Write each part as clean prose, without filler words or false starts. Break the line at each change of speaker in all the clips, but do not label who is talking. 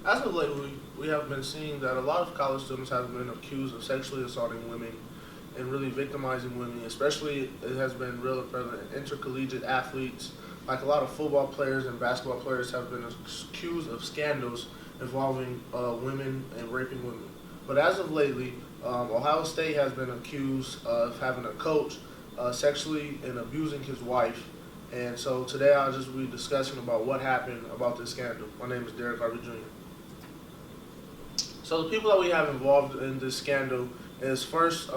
As of late, we have been seeing that a lot of college students have been accused of sexually assaulting women and really victimizing women. Especially, it has been real prevalent. Intercollegiate athletes, like a lot of football players and basketball players, have been accused of scandals involving women and raping women. But as of lately, Ohio State has been accused of having a coach sexually and abusing his wife. And so today I'll just be discussing about what happened about this scandal. My name is Derek Harvey Jr. So the people that we have involved in this scandal is first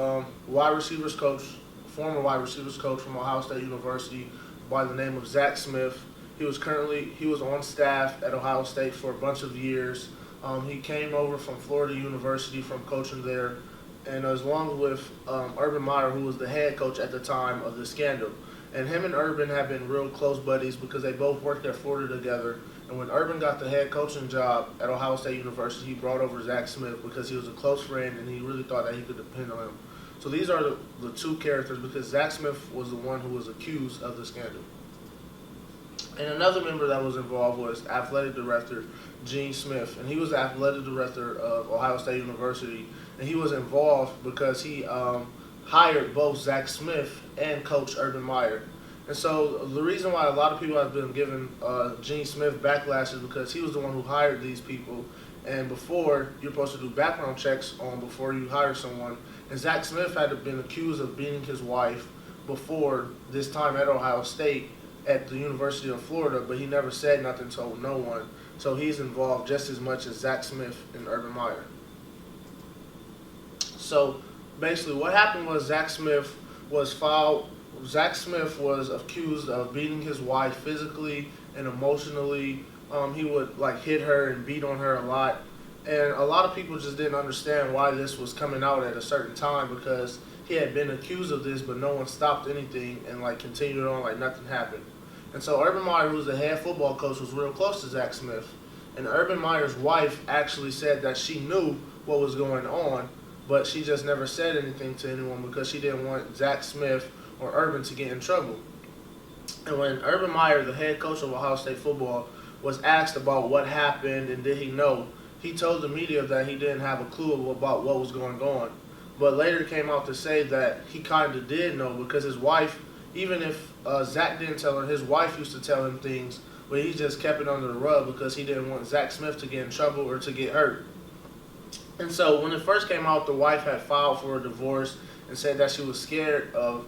wide receivers coach, former wide receivers coach from Ohio State University by the name of Zach Smith. He was on staff at Ohio State for a bunch of years. He came over from Florida University from coaching there, and as long with Urban Meyer, who was the head coach at the time of the scandal. And him and Urban have been real close buddies because they both worked at Florida together. And when Urban got the head coaching job at Ohio State University, he brought over Zach Smith because he was a close friend and he really thought that he could depend on him. So these are the two characters because Zach Smith was the one who was accused of the scandal. And another member that was involved was athletic director Gene Smith, and he was the athletic director of Ohio State University, and he was involved because he hired both Zach Smith and Coach Urban Meyer. And so the reason why a lot of people have been giving Gene Smith backlash is because he was the one who hired these people. And before, you're supposed to do background checks on before you hire someone. And Zach Smith had been accused of beating his wife before this time at Ohio State at the University of Florida, but he never said nothing, told no one. So he's involved just as much as Zach Smith and Urban Meyer. So basically what happened was Zach Smith was accused of beating his wife physically and emotionally. He would hit her and beat on her a lot. And a lot of people just didn't understand why this was coming out at a certain time because he had been accused of this, but no one stopped anything and continued on like nothing happened. And so Urban Meyer, who was the head football coach, was real close to Zach Smith. And Urban Meyer's wife actually said that she knew what was going on, but she just never said anything to anyone because she didn't want Zach Smith or Urban to get in trouble. And when Urban Meyer, the head coach of Ohio State football, was asked about what happened and did he know, he told the media that he didn't have a clue about what was going on. But later came out to say that he kind of did know because his wife, even if Zach didn't tell her, his wife used to tell him things, but he just kept it under the rug because he didn't want Zach Smith to get in trouble or to get hurt. And so when it first came out, the wife had filed for a divorce and said that she was scared of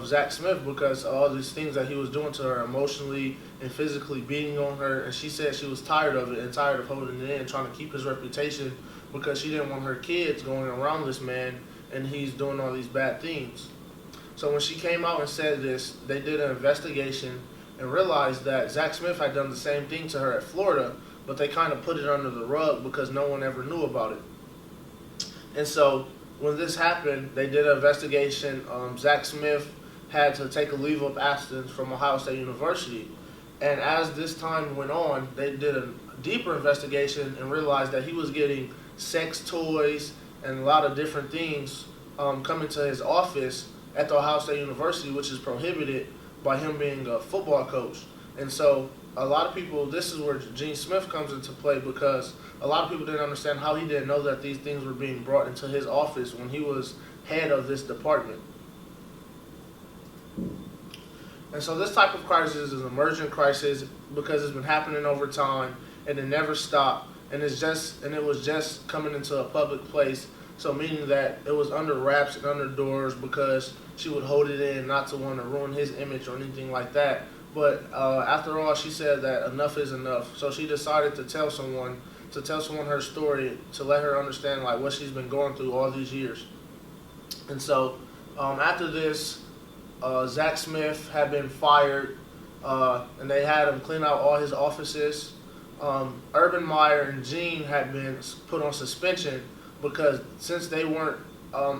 Zach Smith because of all these things that he was doing to her emotionally and physically, beating on her. And she said she was tired of it and tired of holding it in, trying to keep his reputation because she didn't want her kids going around this man and he's doing all these bad things. So when she came out and said this, they did an investigation and realized that Zach Smith had done the same thing to her at Florida, but they kind of put it under the rug because no one ever knew about it. And so when this happened, they did an investigation. Zach Smith had to take a leave of absence from Ohio State University. And as this time went on, they did a deeper investigation and realized that he was getting sex toys and a lot of different things coming to his office at the Ohio State University, which is prohibited by him being a football coach. And so a lot of people, this is where Gene Smith comes into play because a lot of people didn't understand how he didn't know that these things were being brought into his office when he was head of this department. And so this type of crisis is an emergent crisis because it's been happening over time and it never stopped. And it was just coming into a public place. So meaning that it was under wraps and under doors because she would hold it in, not to want to ruin his image or anything like that. But after all, she said that enough is enough. So she decided to tell someone her story to let her understand what she's been going through all these years. And so after this, Zach Smith had been fired, and they had him clean out all his offices. Urban Meyer and Gene had been put on suspension because since they weren't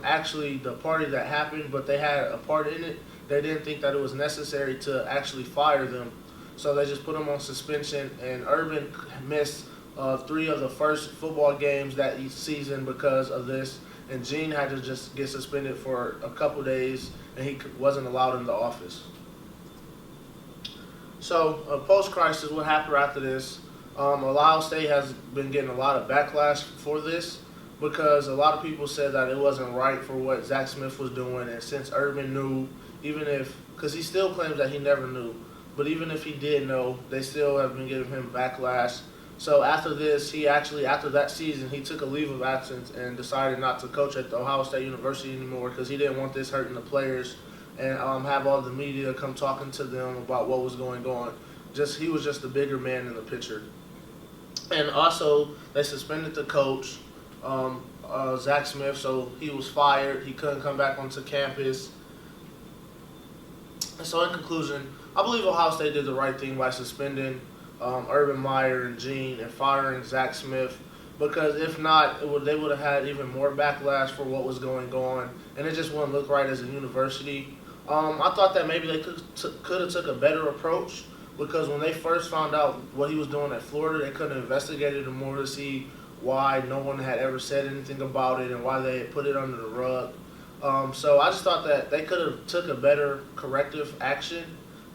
actually the party that happened, but they had a part in it, they didn't think that it was necessary to actually fire them. So they just put them on suspension, and Urban missed 3 of the first football games that season because of this, and Gene had to just get suspended for a couple days, and he wasn't allowed in the office. So post-crisis, what happened after this, Ohio State has been getting a lot of backlash for this because a lot of people said that it wasn't right for what Zach Smith was doing, and since Urban knew, even if, because he still claims that he never knew, but even if he did know, they still have been giving him backlash. So after this, after that season, he took a leave of absence and decided not to coach at the Ohio State University anymore because he didn't want this hurting the players and have all the media come talking to them about what was going on. He was just the bigger man in the picture. And also, they suspended the coach, Zach Smith, so he was fired. He couldn't come back onto campus. And so in conclusion, I believe Ohio State did the right thing by suspending Urban Meyer and Gene and firing Zach Smith, because if not, they would have had even more backlash for what was going on, and it just wouldn't look right as a university. I thought that maybe they could have took a better approach, because when they first found out what he was doing at Florida, they could have investigated him more to see why no one had ever said anything about it and why they had put it under the rug. So I just thought that they could have took a better corrective action,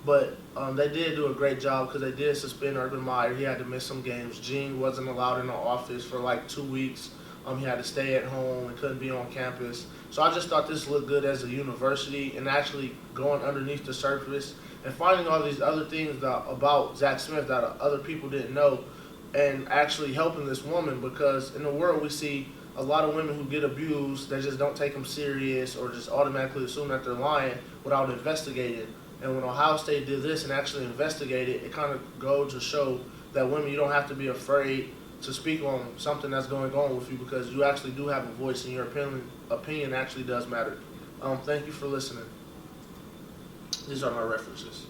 but they did do a great job because they did suspend Urban Meyer. He had to miss some games. Gene wasn't allowed in the office for like 2 weeks. He had to stay at home and couldn't be on campus. So I just thought this looked good as a university, and actually going underneath the surface and finding all these other things about Zach Smith that other people didn't know, and actually helping this woman, because in the world we see a lot of women who get abused, they just don't take them serious or just automatically assume that they're lying without investigating. And when Ohio State did this and actually investigated, it kind of goes to show that women, you don't have to be afraid to speak on something that's going on with you, because you actually do have a voice and your opinion actually does matter. Thank you for listening. These are my references.